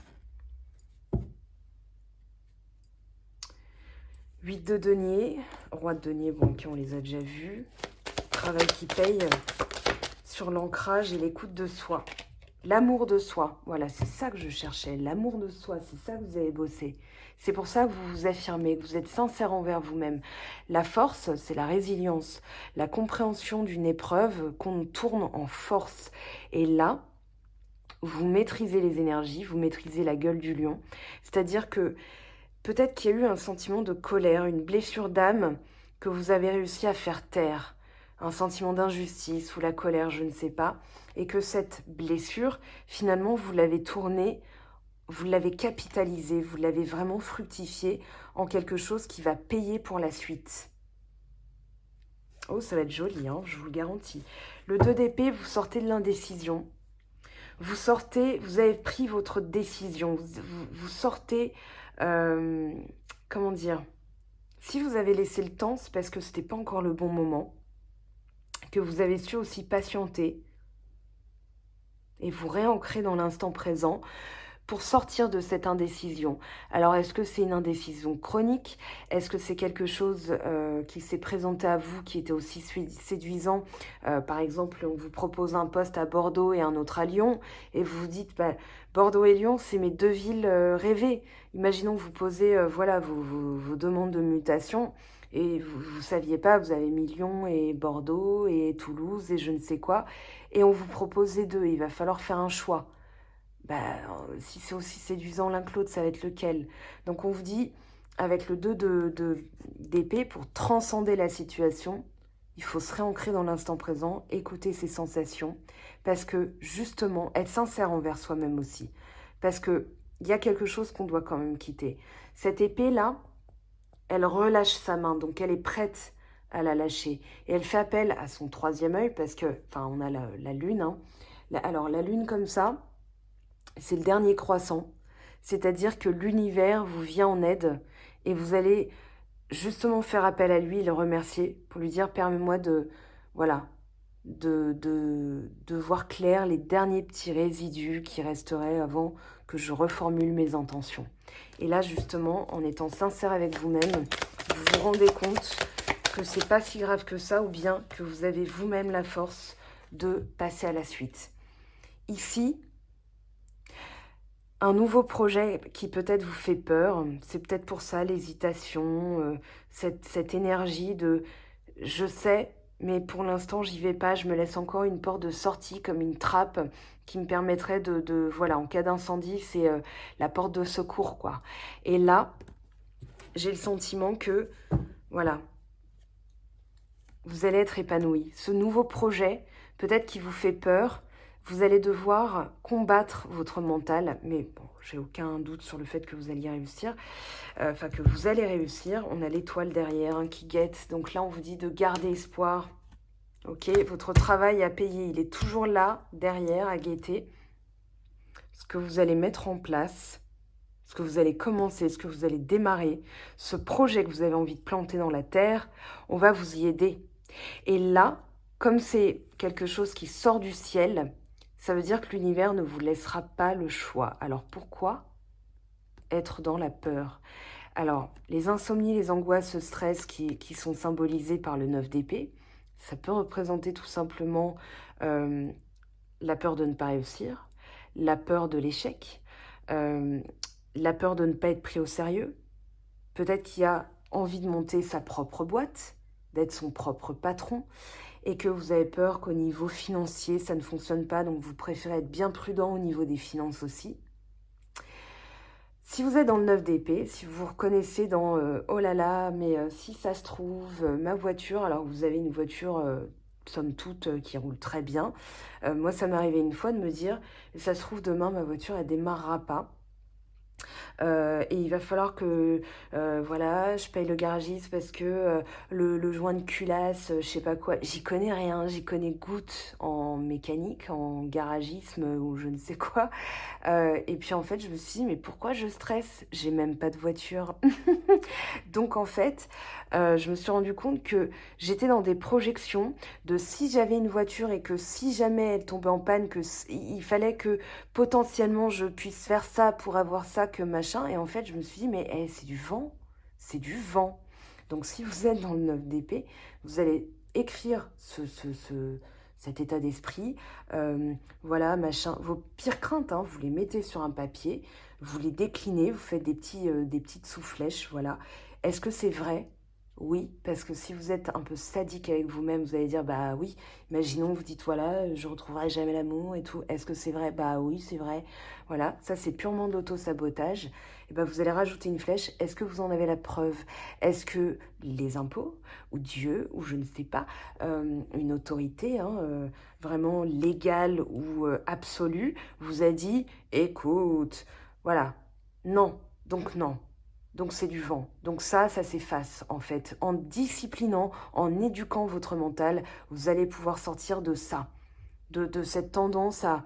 Speaker 1: 8 de denier, roi de denier, bon, ok, on les a déjà vus. Travail qui paye sur l'ancrage et l'écoute de soi. L'amour de soi, voilà, c'est ça que je cherchais. L'amour de soi, c'est ça que vous avez bossé. C'est pour ça que vous vous affirmez, que vous êtes sincère envers vous-même. La force, c'est la résilience, la compréhension d'une épreuve qu'on tourne en force. Et là, vous maîtrisez les énergies, vous maîtrisez la gueule du lion. C'est-à-dire que peut-être qu'il y a eu un sentiment de colère, une blessure d'âme que vous avez réussi à faire taire. Un sentiment d'injustice ou la colère, je ne sais pas. Et que cette blessure, finalement, vous l'avez tournée, vous l'avez capitalisée, vous l'avez vraiment fructifiée en quelque chose qui va payer pour la suite. Oh, ça va être joli, hein, je vous le garantis. Le 2 d'épée, vous sortez de l'indécision. Vous sortez, vous avez pris votre décision. Vous sortez, comment dire? Si vous avez laissé le temps, c'est parce que ce n'était pas encore le bon moment. Que vous avez su aussi patienter et vous réancrer dans l'instant présent pour sortir de cette indécision. Alors, est-ce que c'est une indécision chronique? Est-ce que c'est quelque chose qui s'est présenté à vous, qui était aussi séduisant? Par exemple, on vous propose un poste à Bordeaux et un autre à Lyon, et vous vous dites, bah, Bordeaux et Lyon, c'est mes 2 villes rêvées. Imaginons que vous posez voilà, vos demandes de mutation, et vous ne saviez pas, vous avez mis Lyon et Bordeaux et Toulouse et je ne sais quoi, et on vous propose les 2, il va falloir faire un choix. Bah, si c'est aussi séduisant l'un que l'autre, ça va être lequel? Donc on vous dit, avec le 2 d'épée, pour transcender la situation, il faut se réancrer dans l'instant présent, écouter ses sensations, parce que justement, être sincère envers soi-même aussi. Parce qu'il y a quelque chose qu'on doit quand même quitter. Cette épée-là, elle relâche sa main, donc elle est prête à la lâcher. Et elle fait appel à son 3e œil, parce que, enfin, on a la lune. Hein. Alors, la lune comme ça, c'est le dernier croissant. C'est-à-dire que l'univers vous vient en aide et vous allez justement faire appel à lui et le remercier pour lui dire « Permets-moi de, voilà, de voir clair les derniers petits résidus qui resteraient avant que je reformule mes intentions. » Et là, justement, en étant sincère avec vous-même, vous vous rendez compte que c'est pas si grave que ça ou bien que vous avez vous-même la force de passer à la suite. Ici, un nouveau projet qui peut-être vous fait peur, c'est peut-être pour ça l'hésitation, cette énergie de je sais, mais pour l'instant j'y vais pas, je me laisse encore une porte de sortie comme une trappe qui me permettrait voilà, en cas d'incendie, c'est la porte de secours, quoi. Et là, j'ai le sentiment que, voilà, vous allez être épanoui. Ce nouveau projet, peut-être qui vous fait peur, vous allez devoir combattre votre mental, mais bon, j'ai aucun doute sur le fait que vous alliez réussir, enfin que vous allez réussir. On a l'étoile derrière hein, qui guette, donc là on vous dit de garder espoir. Ok, votre travail à payer, il est toujours là, derrière, à guetter. Ce que vous allez mettre en place, ce que vous allez commencer, ce que vous allez démarrer, ce projet que vous avez envie de planter dans la terre, on va vous y aider. Et là, comme c'est quelque chose qui sort du ciel, ça veut dire que l'univers ne vous laissera pas le choix. Alors pourquoi être dans la peur? Alors, les insomnies, les angoisses, le stress qui sont symbolisés par le 9 d'épée, ça peut représenter tout simplement la peur de ne pas réussir, la peur de l'échec, la peur de ne pas être pris au sérieux. Peut-être qu'il a envie de monter sa propre boîte, d'être son propre patron, et que vous avez peur qu'au niveau financier, ça ne fonctionne pas, donc vous préférez être bien prudent au niveau des finances aussi. Si vous êtes dans le 9 d'épée, si vous vous reconnaissez dans oh là là, mais si ça se trouve, ma voiture, alors vous avez une voiture, somme toute, qui roule très bien. Moi, ça m'est arrivé une fois de me dire, ça se trouve, demain, ma voiture, elle démarrera pas. Et il va falloir que voilà, je paye le garagiste parce que le joint de culasse, je sais pas quoi, j'y connais rien, j'y connais goutte en mécanique, en garagisme ou je ne sais quoi. Et puis en fait, je me suis dit, mais pourquoi je stresse? J'ai même pas de voiture. Donc en fait, je me suis rendu compte que j'étais dans des projections de si j'avais une voiture et que si jamais elle tombait en panne, il fallait que potentiellement je puisse faire ça pour avoir ça que machin. Et en fait, je me suis dit, mais c'est du vent, c'est du vent. Donc si vous êtes dans le 9 d'épée, vous allez écrire cet état d'esprit, voilà, machin, vos pires craintes, hein, vous les mettez sur un papier, vous les déclinez, vous faites des petites sous-flèches, voilà. Est-ce que c'est vrai? Oui, parce que si vous êtes un peu sadique avec vous-même, vous allez dire, bah oui, imaginons, vous dites, voilà, je retrouverai jamais l'amour et tout. Est-ce que c'est vrai? Bah oui, c'est vrai. Voilà, ça c'est purement de l'auto-sabotage. Et ben vous allez rajouter une flèche. Est-ce que vous en avez la preuve? Est-ce que les impôts, ou Dieu, ou je ne sais pas, une autorité hein, vraiment légale ou absolue, vous a dit, écoute, voilà, non, donc non. Donc c'est du vent. Donc ça s'efface en fait. En disciplinant, en éduquant votre mental, vous allez pouvoir sortir de ça, de cette tendance à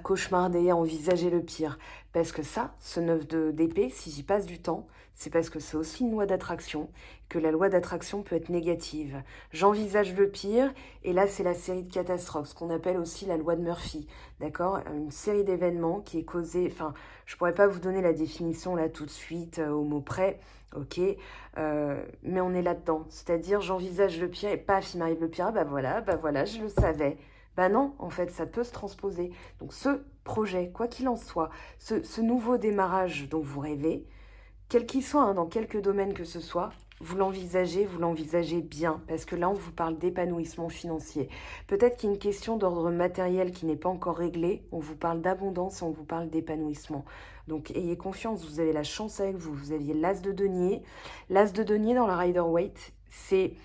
Speaker 1: cauchemarder, à envisager le pire. Parce que ça, ce 9 d'épée, si j'y passe du temps, c'est parce que c'est aussi une loi d'attraction, que la loi d'attraction peut être négative. J'envisage le pire, et là c'est la série de catastrophes, ce qu'on appelle aussi la loi de Murphy, d'accord? Une série d'événements qui est causée, enfin, je pourrais pas vous donner la définition là tout de suite, au mot près, ok? Mais on est là-dedans, c'est-à-dire j'envisage le pire, et paf, il m'arrive le pire, ah bah voilà, je le savais. Bah non, en fait, ça peut se transposer. Donc ce projet, quoi qu'il en soit, ce nouveau démarrage dont vous rêvez, quel qu'il soit, hein, dans quelques domaines que ce soit, vous l'envisagez bien, parce que là, on vous parle d'épanouissement financier. Peut-être qu'il y a une question d'ordre matériel qui n'est pas encore réglée, on vous parle d'abondance, on vous parle d'épanouissement. Donc, ayez confiance, vous avez la chance avec vous. Vous aviez l'as de denier. L'as de denier dans la Rider-Waite, c'est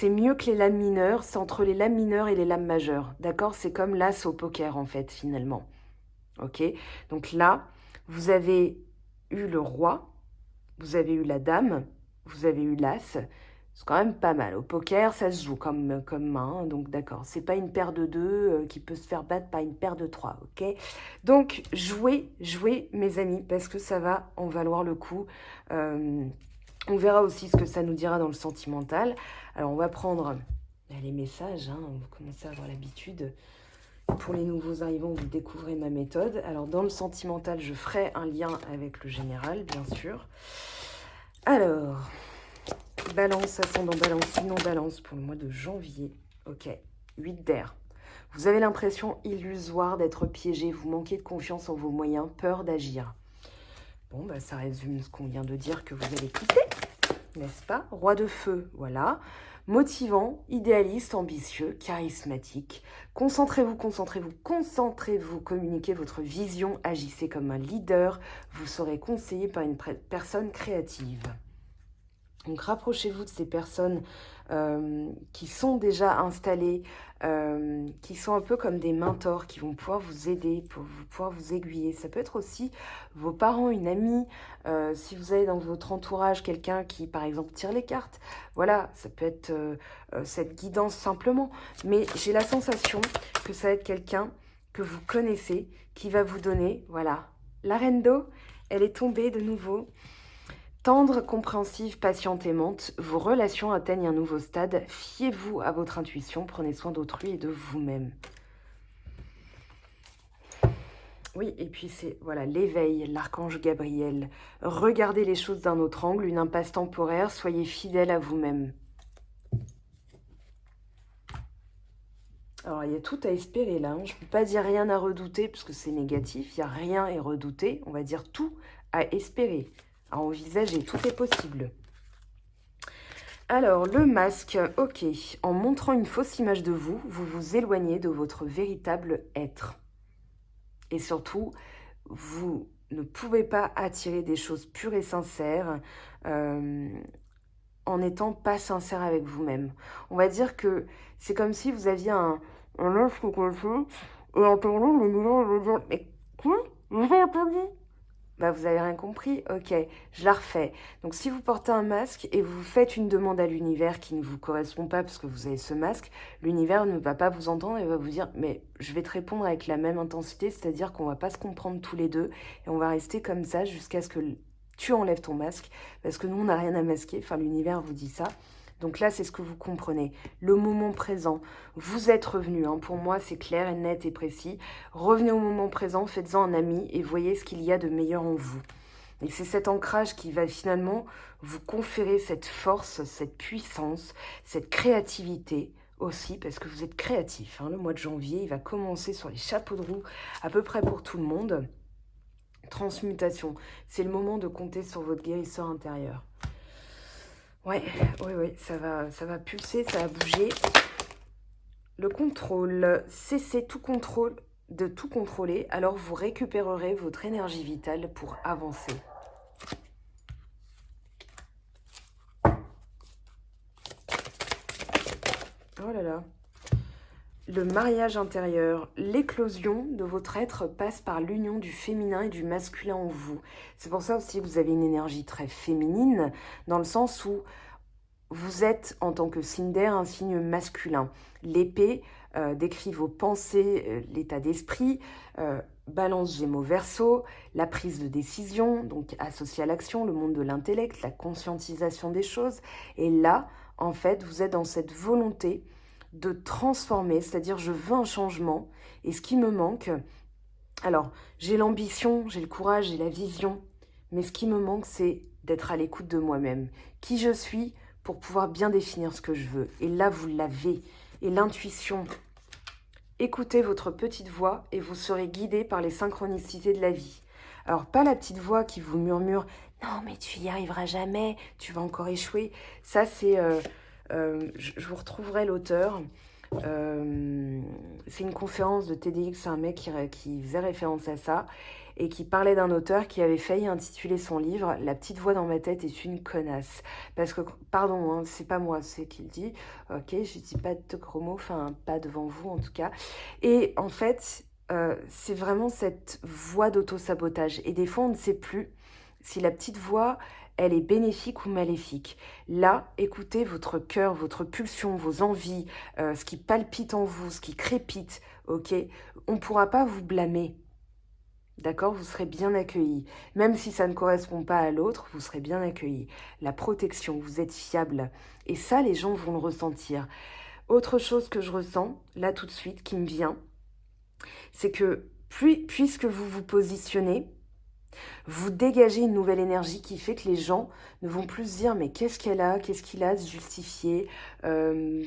Speaker 1: mieux que les lames mineures, c'est entre les lames mineures et les lames majeures, d'accord? C'est comme l'as au poker, en fait, finalement. Ok? Donc là, vous avez eu le roi, vous avez eu la dame, vous avez eu l'as. C'est quand même pas mal. Au poker, ça se joue comme main, donc d'accord. C'est pas une paire de 2 qui peut se faire battre par une paire de 3, ok? Donc, jouez, mes amis, parce que ça va en valoir le coup. On verra aussi ce que ça nous dira dans le sentimental. Alors, on va prendre les messages, hein, on va commencer à avoir l'habitude. Pour les nouveaux arrivants, vous découvrez ma méthode. Alors, dans le sentimental, je ferai un lien avec le général, bien sûr. Alors, Balance, ascendant balance, sinon balance pour le mois de janvier. Ok, 8 d'air. Vous avez l'impression illusoire d'être piégé, vous manquez de confiance en vos moyens, peur d'agir. Bon, bah, ça résume ce qu'on vient de dire que vous allez quitter, n'est-ce pas? Roi de feu, voilà. Motivant, idéaliste, ambitieux, charismatique. Concentrez-vous, concentrez-vous, concentrez-vous. Communiquez votre vision, agissez comme un leader. Vous serez conseillé par une personne créative. Donc rapprochez-vous de ces personnes qui sont déjà installées, qui sont un peu comme des mentors, qui vont pouvoir vous aider, pour pouvoir vous aiguiller. Ça peut être aussi vos parents, une amie, si vous avez dans votre entourage quelqu'un qui, par exemple, tire les cartes. Voilà, ça peut être cette guidance simplement. Mais j'ai la sensation que ça va être quelqu'un que vous connaissez, qui va vous donner, voilà. La reine d'eau, elle est tombée de nouveau. Tendre, compréhensive, patiente, aimante, vos relations atteignent un nouveau stade. Fiez-vous à votre intuition, prenez soin d'autrui et de vous-même. Oui, et puis c'est voilà l'éveil, l'archange Gabriel. Regardez les choses d'un autre angle, une impasse temporaire, soyez fidèle à vous-même. Alors, il y a tout à espérer là. Je ne peux pas dire rien à redouter, parce que c'est négatif. Il n'y a rien à redouter. On va dire tout à espérer, à envisager. Tout est possible. Alors, le masque, ok. En montrant une fausse image de vous, vous vous éloignez de votre véritable être. Et surtout, vous ne pouvez pas attirer des choses pures et sincères en n'étant pas sincère avec vous-même. On va dire que c'est comme si vous aviez un masque coiffé et en parlant, le milieu va dire « Mais quoi? Vous avez entendu ?» Bah, vous avez rien compris? Ok, je la refais. Donc, si vous portez un masque et vous faites une demande à l'univers qui ne vous correspond pas parce que vous avez ce masque, l'univers ne va pas vous entendre et va vous dire « Mais je vais te répondre avec la même intensité, c'est-à-dire qu'on va pas se comprendre tous les deux et on va rester comme ça jusqu'à ce que tu enlèves ton masque parce que nous, on n'a rien à masquer. » Enfin, l'univers vous dit ça. Donc là, c'est ce que vous comprenez. Le moment présent, vous êtes revenu. Hein. Pour moi, c'est clair et net et précis. Revenez au moment présent, faites-en un ami et voyez ce qu'il y a de meilleur en vous. Et c'est cet ancrage qui va finalement vous conférer cette force, cette puissance, cette créativité aussi, parce que vous êtes créatif. Hein. Le mois de janvier, il va commencer sur les chapeaux de roue, à peu près pour tout le monde. Transmutation, c'est le moment de compter sur votre guérisseur intérieur. Ouais, oui, ça va pulser, ça va bouger. Le contrôle, cessez tout contrôle de tout contrôler, alors vous récupérerez votre énergie vitale pour avancer. Oh là là. Le mariage intérieur, l'éclosion de votre être passe par l'union du féminin et du masculin en vous. C'est pour ça aussi que vous avez une énergie très féminine, dans le sens où vous êtes, en tant que signe d'air, un signe masculin. L'épée décrit vos pensées, l'état d'esprit, balance Gémeaux Verseau, la prise de décision, donc associée à l'action, le monde de l'intellect, la conscientisation des choses. Et là, en fait, vous êtes dans cette volonté de transformer, c'est-à-dire je veux un changement, et ce qui me manque, alors j'ai l'ambition, j'ai le courage, j'ai la vision, mais ce qui me manque, c'est d'être à l'écoute de moi-même, qui je suis, pour pouvoir bien définir ce que je veux. Et là, vous l'avez. Et l'intuition. Écoutez votre petite voix et vous serez guidé par les synchronicités de la vie. Alors, pas la petite voix qui vous murmure « Non, mais tu y arriveras jamais, tu vas encore échouer. » Ça, c'est... je vous retrouverai l'auteur. C'est une conférence de TEDx, c'est un mec qui faisait référence à ça et qui parlait d'un auteur qui avait failli intituler son livre « La petite voix dans ma tête est une connasse ». Parce que, pardon, hein, c'est pas moi, c'est qui le dit. Ok, je dis pas de gros mots, enfin pas devant vous en tout cas. Et en fait, c'est vraiment cette voix d'auto-sabotage. Et des fois, on ne sait plus si la petite voix, elle est bénéfique ou maléfique. Là, écoutez votre cœur, votre pulsion, vos envies, ce qui palpite en vous, ce qui crépite, ok? On ne pourra pas vous blâmer, d'accord? Vous serez bien accueilli. Même si ça ne correspond pas à l'autre, vous serez bien accueilli. La protection, vous êtes fiable. Et ça, les gens vont le ressentir. Autre chose que je ressens, là tout de suite, qui me vient, c'est que puisque vous vous positionnez, Vous dégagez une nouvelle énergie qui fait que les gens ne vont plus se dire mais qu'est-ce qu'elle a, qu'est-ce qu'il a, se justifier,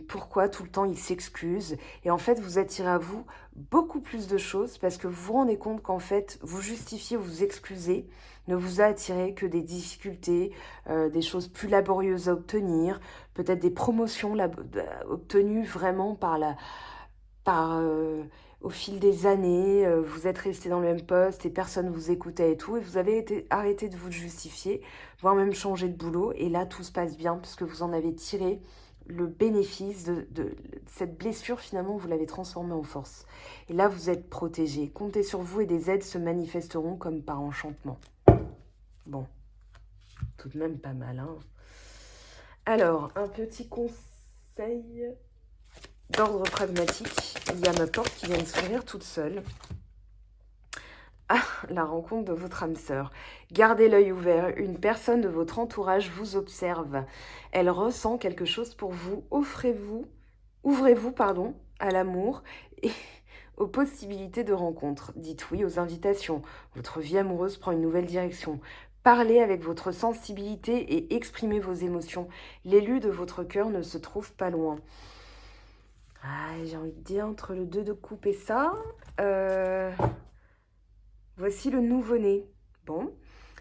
Speaker 1: pourquoi tout le temps il s'excuse. Et en fait, vous attirez à vous beaucoup plus de choses parce que vous vous rendez compte qu'en fait, vous justifiez, vous excusez, ne vous a attiré que des difficultés, des choses plus laborieuses à obtenir, peut-être des promotions obtenues vraiment au fil des années, vous êtes resté dans le même poste et personne ne vous écoutait et tout, et vous avez arrêté de vous justifier, voire même changé de boulot, et là tout se passe bien puisque vous en avez tiré le bénéfice de cette blessure, finalement vous l'avez transformée en force. Et là vous êtes protégé, comptez sur vous et des aides se manifesteront comme par enchantement. Bon, tout de même pas mal, hein. Alors, un petit conseil d'ordre pragmatique. Il y a ma porte qui vient de s'ouvrir toute seule. Ah, la rencontre de votre âme sœur. Gardez l'œil ouvert. Une personne de votre entourage vous observe. Elle ressent quelque chose pour vous. Ouvrez-vous, à l'amour et aux possibilités de rencontre. Dites oui aux invitations. Votre vie amoureuse prend une nouvelle direction. Parlez avec votre sensibilité et exprimez vos émotions. L'élu de votre cœur ne se trouve pas loin. Ah, j'ai envie de dire, entre le 2 de coupe et ça, voici le nouveau-né. Bon,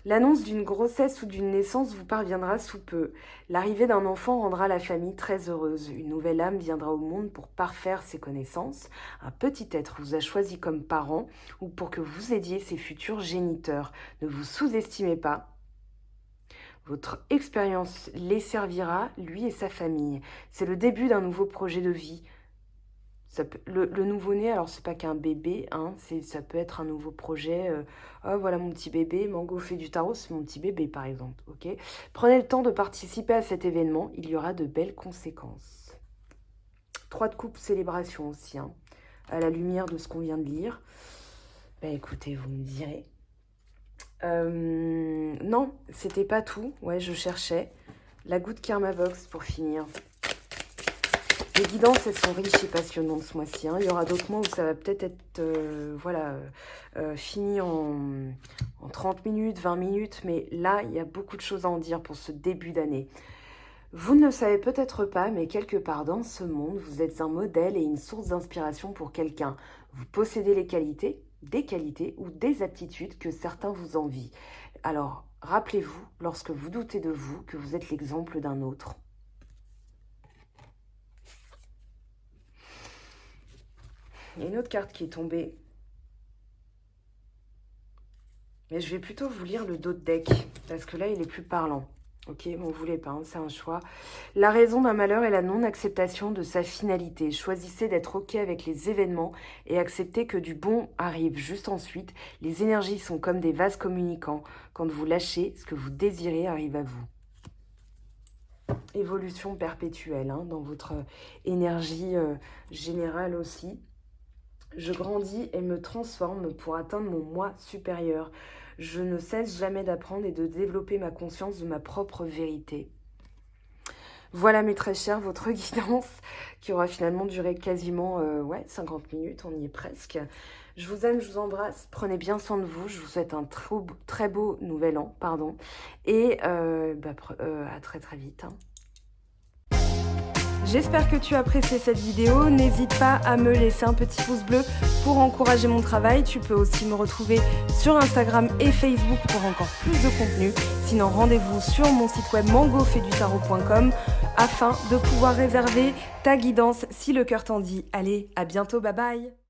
Speaker 1: l'annonce d'une grossesse ou d'une naissance vous parviendra sous peu. L'arrivée d'un enfant rendra la famille très heureuse. Une nouvelle âme viendra au monde pour parfaire ses connaissances. Un petit être vous a choisi comme parent ou pour que vous aidiez ses futurs géniteurs. Ne vous sous-estimez pas. Votre expérience les servira, lui et sa famille. C'est le début d'un nouveau projet de vie. Le nouveau-né, alors c'est pas qu'un bébé, hein, ça peut être un nouveau projet. Oh voilà mon petit bébé, Mango fait du tarot, c'est mon petit bébé par exemple. Ok. Prenez le temps de participer à cet événement, il y aura de belles conséquences. 3 de coupe, célébration aussi, hein, à la lumière de ce qu'on vient de lire. Ben écoutez, vous me direz. Non, c'était pas tout. Ouais, je cherchais. La goutte Karma Box pour finir. Les guidances, elles sont riches et passionnantes ce mois-ci, hein. Il y aura d'autres mois où ça va peut-être être, fini en 30 minutes, 20 minutes. Mais là, il y a beaucoup de choses à en dire pour ce début d'année. Vous ne le savez peut-être pas, mais quelque part dans ce monde, vous êtes un modèle et une source d'inspiration pour quelqu'un. Vous possédez des qualités ou des aptitudes que certains vous envient. Alors, rappelez-vous, lorsque vous doutez de vous, que vous êtes l'exemple d'un autre. Il y a une autre carte qui est tombée. Mais je vais plutôt vous lire le dos de deck, parce que là, il est plus parlant. Ok, bon, vous voulez pas, hein, c'est un choix. La raison d'un malheur est la non-acceptation de sa finalité. Choisissez d'être ok avec les événements et acceptez que du bon arrive juste ensuite. Les énergies sont comme des vases communicants. Quand vous lâchez, ce que vous désirez arrive à vous. Évolution perpétuelle, hein, dans votre énergie générale aussi. Je grandis et me transforme pour atteindre mon moi supérieur. Je ne cesse jamais d'apprendre et de développer ma conscience de ma propre vérité. Voilà mes très chers, votre guidance qui aura finalement duré quasiment 50 minutes, on y est presque. Je vous aime, je vous embrasse, prenez bien soin de vous, je vous souhaite un très beau nouvel an, et à très très vite, hein. J'espère que tu as apprécié cette vidéo. N'hésite pas à me laisser un petit pouce bleu pour encourager mon travail. Tu peux aussi me retrouver sur Instagram et Facebook pour encore plus de contenu. Sinon, rendez-vous sur mon site web mangofaidutarot.com afin de pouvoir réserver ta guidance si le cœur t'en dit. Allez, à bientôt, bye bye!